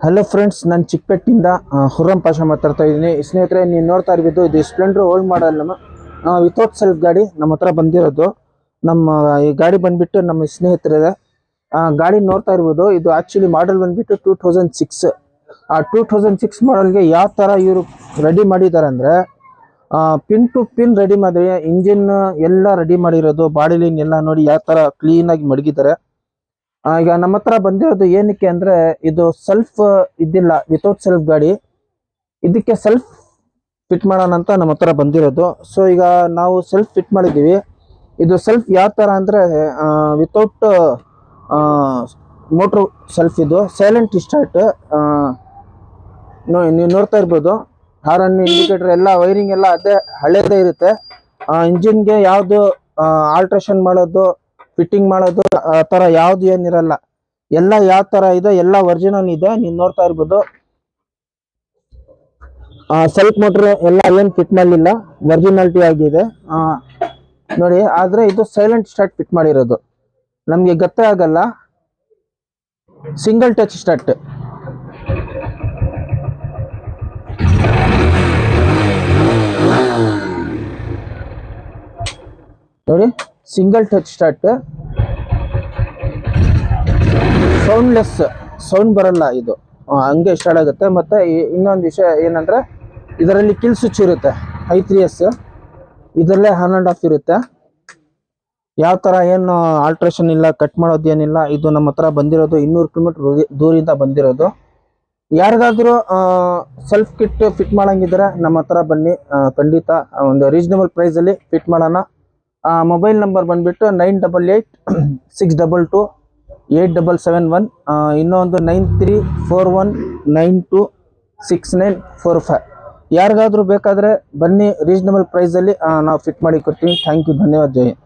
Hello friends, ನಾನು ಚಿಕ್ಕಪೇಟೆಯಿಂದ ಹುರ್ರಂ ಪಾಷಾ ಮಾತಾಡ್ತಾ ಇದ್ದೀನಿ. ಸ್ನೇಹಿತರೆ, ನೀವು ನೋಡ್ತಾ ಇರ್ಬೋದು, ಇದು Splendor old model without self ಗಾಡಿ ನಮ್ಮ ಹತ್ರ ಬಂದಿರೋದು. ನಮ್ಮ ಈ ಗಾಡಿ ಬಂದ್ಬಿಟ್ಟು ನಮ್ಮ ಸ್ನೇಹಿತರಿದೆ. ಗಾಡಿ ನೋಡ್ತಾ ಇರ್ಬೋದು, ಇದು ಆಕ್ಚುಲಿ ಮಾಡಲ್ ಬಂದ್ಬಿಟ್ಟು 2006. ಆ 2006 ಮಾಡಲ್ಗೆ ಯಾವ ಥರ ಇವರು ರೆಡಿ ಮಾಡಿದ್ದಾರೆ ಅಂದರೆ, ಪಿನ್ ಟು ಪಿನ್ ರೆಡಿ ಮಾಡಿ, ಇಂಜಿನ್ ಎಲ್ಲ ರೆಡಿ ಮಾಡಿರೋದು, ಬಾಡಿ ಲೈನ್ ಎಲ್ಲ ನೋಡಿ ಯಾವ ಥರ ಕ್ಲೀನಾಗಿ ಮಡಗಿದ್ದಾರೆ. ಈಗ ನಮ್ಮ ಹತ್ರ ಬಂದಿರೋದು ಏನಕ್ಕೆ ಅಂದ್ರೆ, ಇದು ಸೆಲ್ಫ್ ಇದ್ದಿಲ್ಲ, ವಿತೌಟ್ ಸೆಲ್ಫ್ ಗಾಡಿ. ಇದಕ್ಕೆ ಸೆಲ್ಫ್ ಫಿಟ್ ಮಾಡೋಣ ಅಂತ ನಮ್ಮ ಹತ್ರ ಬಂದಿರೋದು. ಸೊ ಈಗ ನಾವು ಸೆಲ್ಫ್ ಫಿಟ್ ಮಾಡಿದ್ದೀವಿ. ಇದು ಸೆಲ್ಫ್ ಯಾವ ಥರ ಅಂದರೆ, ವಿತೌಟ್ ಮೋಟ್ರು ಸೆಲ್ಫ್. ಇದು ಸೈಲೆಂಟ್ ಸ್ಟಾರ್ಟ್. ನೀವು ನೋಡ್ತಾ ಇರ್ಬೋದು, ಹಾರನ್ ಇಂಡಿಕೇಟರ್ ಎಲ್ಲ ವೈರಿಂಗ್ ಎಲ್ಲ ಅದೇ ಹಳೇದೇ ಇರುತ್ತೆ. ಇಂಜಿನ್ಗೆ ಯಾವುದು ಆಲ್ಟ್ರೇಷನ್ ಮಾಡೋದು, ಫಿಟ್ಟಿಂಗ್ ಮಾಡೋದು ಆ ಥರ ಯಾವ್ದು ಏನಿರಲ್ಲ. ಎಲ್ಲ ಯಾವ ಥರ ಇದೆ ಎಲ್ಲ ಒರಿಜಿನಲ್ ಇದೆ. ನೀವು ನೋಡ್ತಾ ಇರ್ಬೋದು, ಸೆಲ್ಫ್ ಮೋಟ್ರ್ ಎಲ್ಲ ಏನು ಫಿಟ್ ಮಾಡಲಿಲ್ಲ, ಒರಿಜಿನಾಲಿಟಿ ಆಗಿದೆ ನೋಡಿ. ಆದರೆ ಇದು ಸೈಲೆಂಟ್ ಸ್ಟಾರ್ಟ್ ಫಿಟ್ ಮಾಡಿರೋದು, ನಮಗೆ ಗೊತ್ತೇ ಆಗಲ್ಲ. Single touch start. ನೋಡಿ, single touch start. Soundless, sound ಬರಲ್ಲ ಇದು, ಹಂಗೆ ಸ್ಟಾರ್ಟ್ ಆಗುತ್ತೆ. ಮತ್ತು ಇನ್ನೊಂದು ವಿಷಯ ಏನಂದರೆ, ಇದರಲ್ಲಿ ಕಿಲ್ ಸ್ವಿಚ್ ಇರುತ್ತೆ, I3S. ಇದರಲ್ಲೇ ಆನ್ ಆ್ಯಂಡ್ ಆಫ್ ಇರುತ್ತೆ. ಯಾವ ಥರ ಏನು ಆಲ್ಟ್ರೇಷನ್ ಇಲ್ಲ, ಕಟ್ ಮಾಡೋದು ಏನಿಲ್ಲ. ಇದು ನಮ್ಮ ಹತ್ರ ಬಂದಿರೋದು 200 ಕಿಲೋಮೀಟ್ರ್ ದೂರಿಂದ ಬಂದಿರೋದು. ಯಾರಿಗಾದ್ರೂ ಸೆಲ್ಫ್ ಕಿಟ್ ಫಿಟ್ ಮಾಡೋಂಗಿದ್ರೆ ನಮ್ಮ ಹತ್ರ ಬನ್ನಿ, ಖಂಡಿತ ಒಂದು ರೀಸನಬಲ್ ಪ್ರೈಸಲ್ಲಿ ಫಿಟ್ ಮಾಡೋಣ. ಮೊಬೈಲ್ ನಂಬರ್ ಬಂದುಬಿಟ್ಟು 9886228771. ಇನ್ನೊಂದು 9341926945. ಯಾರಿಗಾದ್ರೂ ಬೇಕಾದರೆ ಬನ್ನಿ, ರೀಸನಬಲ್ ಪ್ರೈಸಲ್ಲಿ ನಾವು ಫಿಟ್ ಮಾಡಿ ಕೊಡ್ತೀವಿ. ಥ್ಯಾಂಕ್ ಯು, ಧನ್ಯವಾದ, ಜೈ ಹಿಂದ್.